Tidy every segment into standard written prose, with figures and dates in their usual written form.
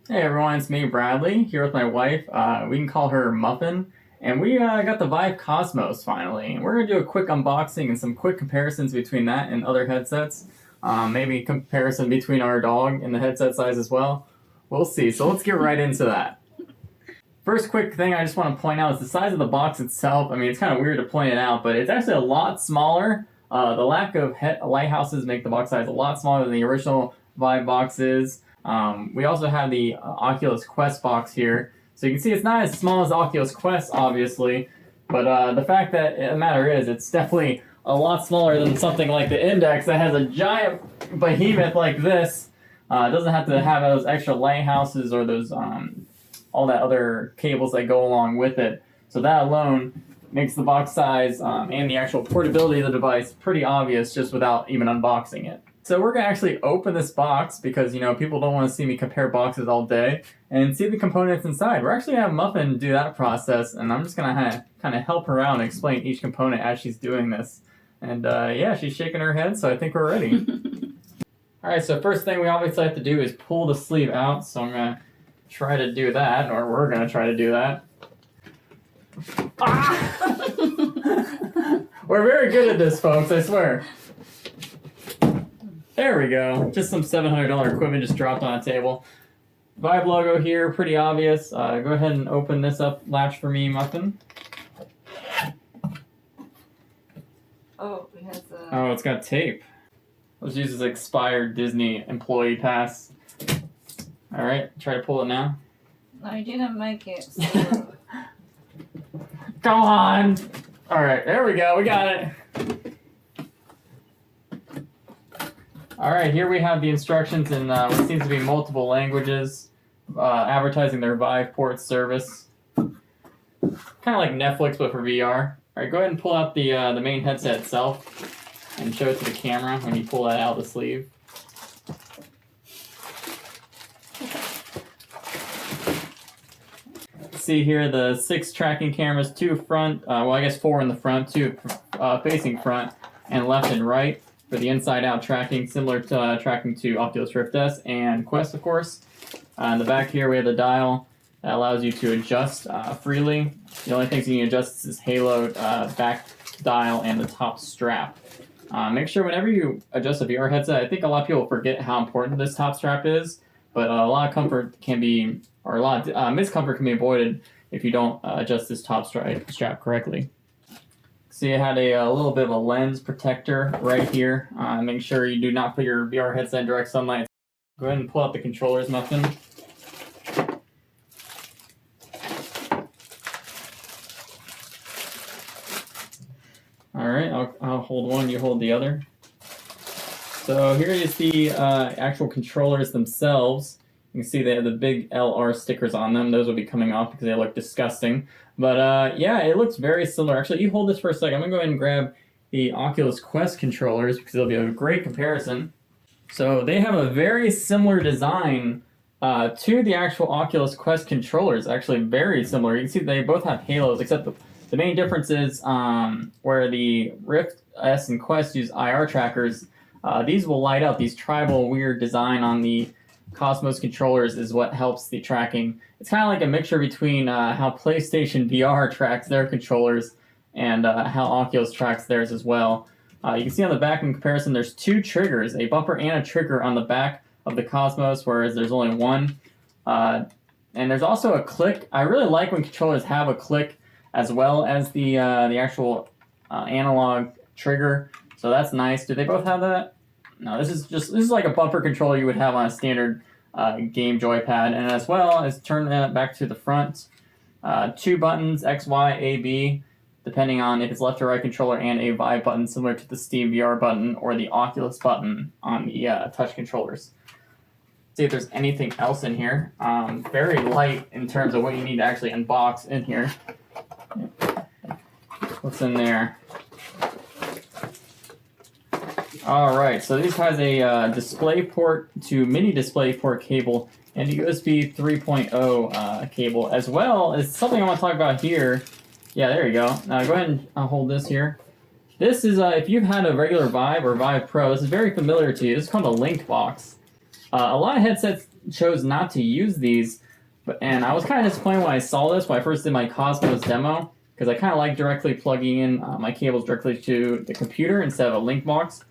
Hey everyone, it's me, Bradley, here with my wife. We can call her Muffin. And we got the Vive Cosmos finally. And we're going to do a quick unboxing and some quick comparisons between that and other headsets. Maybe comparison between our dog and the headset size as well. We'll see. So let's get right into that. First quick thing I just want to point out is the size of the box itself. I mean, it's kind of weird to point it out, but it's actually a lot smaller. The lack of lighthouses make the box size a lot smaller than the original Vive boxes. We also have the Oculus Quest box here. So you can see it's not as small as the Oculus Quest, obviously, but the fact that the matter is it's definitely a lot smaller than something like the Index that has a giant behemoth like this. It doesn't have to have those extra lighthouses or those all that other cables that go along with it. So that alone makes the box size and the actual portability of the device pretty obvious just without even unboxing it. So we're going to actually open this box because, you know, people don't want to see me compare boxes all day and see the components inside. We're actually going to have Muffin do that process, and I'm just going to kind of help her out and explain each component as she's doing this. And yeah, she's shaking her head, so I think we're ready. All right, so first thing we obviously have to do is pull the sleeve out. So I'm going to try to do that, or we're going to try to do that. Ah! We're very good at this, folks, I swear. There we go. Just some $700 equipment just dropped on a table. Vive logo here, pretty obvious. Go ahead and open this up latch for me, Muffin. Oh, it has a... Oh, it's got tape. Let's use this expired Disney employee pass. All right, try to pull it now. No, you didn't make it. So... Come on! All right, there we go. We got it. All right, here we have the instructions in what seems to be multiple languages, advertising their Vive port service. Kind of like Netflix, but for VR. All right, go ahead and pull out the main headset itself and show it to the camera when you pull that out of the sleeve. See here the 6 tracking cameras, 2 front, well I guess 4 in the front, 2 facing front, and left and right for the inside-out tracking, similar to tracking to Oculus Rift S and Quest, of course. In the back here we have the dial that allows you to adjust freely. The only things you can adjust is Halo back dial and the top strap. Make sure whenever you adjust a VR headset, I think a lot of people forget how important this top strap is, but a lot of comfort can be, or a lot of miscomfort can be avoided if you don't adjust this top strap correctly. See, it had a little bit of a lens protector right here. Make sure you do not put your VR headset in direct sunlight. Go ahead and pull out the controllers, Muffin. All right, I'll hold one, you hold the other. So here is the actual controllers themselves. You can see they have the big LR stickers on them. Those will be coming off because they look disgusting. But yeah, it looks very similar. Actually, you hold this for a second. I'm going to go ahead and grab the Oculus Quest controllers because they'll be a great comparison. So they have a very similar design to the actual Oculus Quest controllers. Actually, very similar. You can see they both have halos, except the main difference is where the Rift S and Quest use IR trackers. These will light up. These tribal weird design on the Cosmos controllers is what helps the tracking. It's kind of like a mixture between how PlayStation VR tracks their controllers and how Oculus tracks theirs as well. You can see on the back in comparison, there's 2 triggers, a bumper and a trigger on the back of the Cosmos, whereas there's only one. And there's also a click. I really like when controllers have a click as well as the actual analog trigger. So that's nice. Do they both have that? No, this is like a bumper controller you would have on a standard game joypad, and as well as turn that back to the front. 2 buttons, X, Y, A, B, depending on if it's left or right controller, and a Vive button similar to the Steam VR button or the Oculus button on the touch controllers. See if there's anything else in here. Very light in terms of what you need to actually unbox in here. What's in there? All right, so this has a DisplayPort to mini DisplayPort cable and a USB 3.0 cable, as well as something I want to talk about here. Yeah, there you go. Now go ahead and hold this here. This is, if you've had a regular Vive or Vive Pro, this is very familiar to you. This is called a link box. A lot of headsets chose not to use these, and I was kind of disappointed when I saw this when I first did my Cosmos demo, because I kind of like directly plugging in my cables directly to the computer instead of a link box.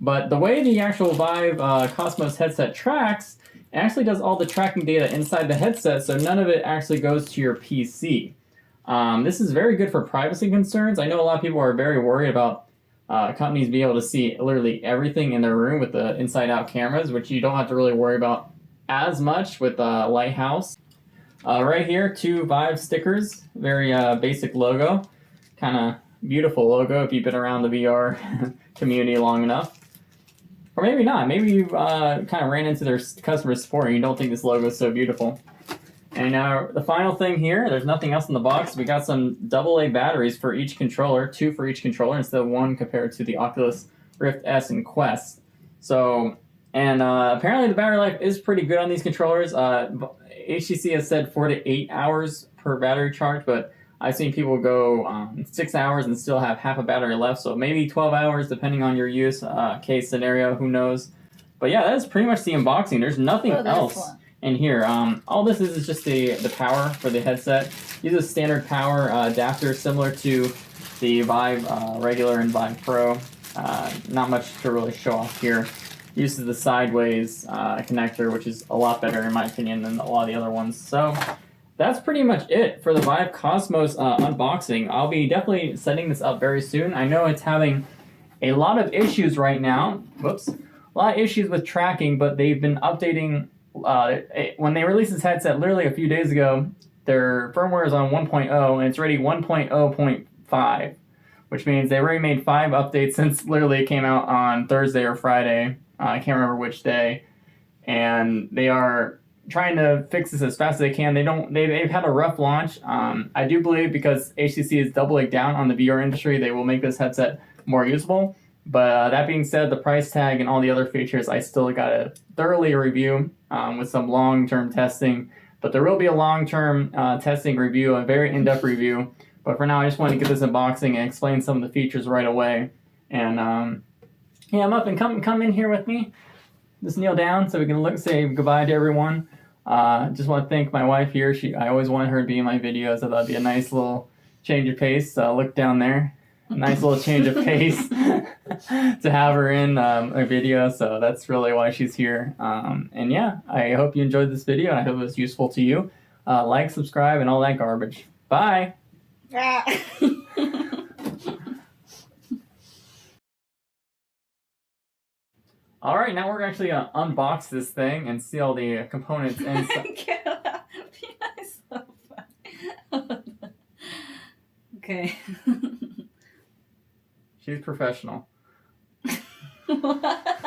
But the way the actual Vive Cosmos headset tracks, it actually does all the tracking data inside the headset, so none of it actually goes to your PC. This is very good for privacy concerns. I know a lot of people are very worried about companies being able to see literally everything in their room with the inside-out cameras, which you don't have to really worry about as much with Lighthouse. Right here, 2 Vive stickers, very basic logo, kind of beautiful logo if you've been around the VR community long enough. Or maybe not, maybe you kind of ran into their customer support and you don't think this logo is so beautiful. And now the final thing here, there's nothing else in the box. We got some AA batteries for each controller, 2 for each controller instead of 1 compared to the Oculus Rift S and Quest. So, and apparently the battery life is pretty good on these controllers. HTC has said 4 to 8 hours per battery charge, but I've seen people go 6 hours and still have half a battery left. So maybe 12 hours depending on your use case scenario, who knows. But yeah, that's pretty much the unboxing. There's nothing else in here. All this is just the power for the headset. Use a standard power adapter similar to the Vive regular and Vive Pro. Not much to really show off here. Uses the sideways connector, which is a lot better in my opinion than a lot of the other ones. So that's pretty much it for the Vive Cosmos unboxing. I'll be definitely setting this up very soon. I know it's having a lot of issues right now. Whoops. A lot of issues with tracking, but they've been updating. When they released this headset literally a few days ago, their firmware is on 1.0 and it's already 1.0.5, which means they already made 5 updates since literally it came out on Thursday or Friday. I can't remember which day. And they are trying to fix this as fast as they can. They've had a rough launch. I do believe because HTC is doubling down on the VR industry, they will make this headset more usable. But that being said, the price tag and all the other features, I still got to thoroughly review with some long-term testing. But there will be a long-term testing review, a very in-depth review. But for now, I just wanted to get this unboxing and explain some of the features right away. And yeah, I'm up and come in here with me. Just kneel down so we can say goodbye to everyone. Just want to thank my wife here. I always wanted her to be in my videos. I thought it'd be a nice little change of pace. Look down there. A nice little change of pace to have her in a video. So that's really why she's here. And yeah, I hope you enjoyed this video. I hope it was useful to you. Like, subscribe, and all that garbage. Bye. All right, now we're actually gonna unbox this thing and see all the components inside. Okay. She's professional. What?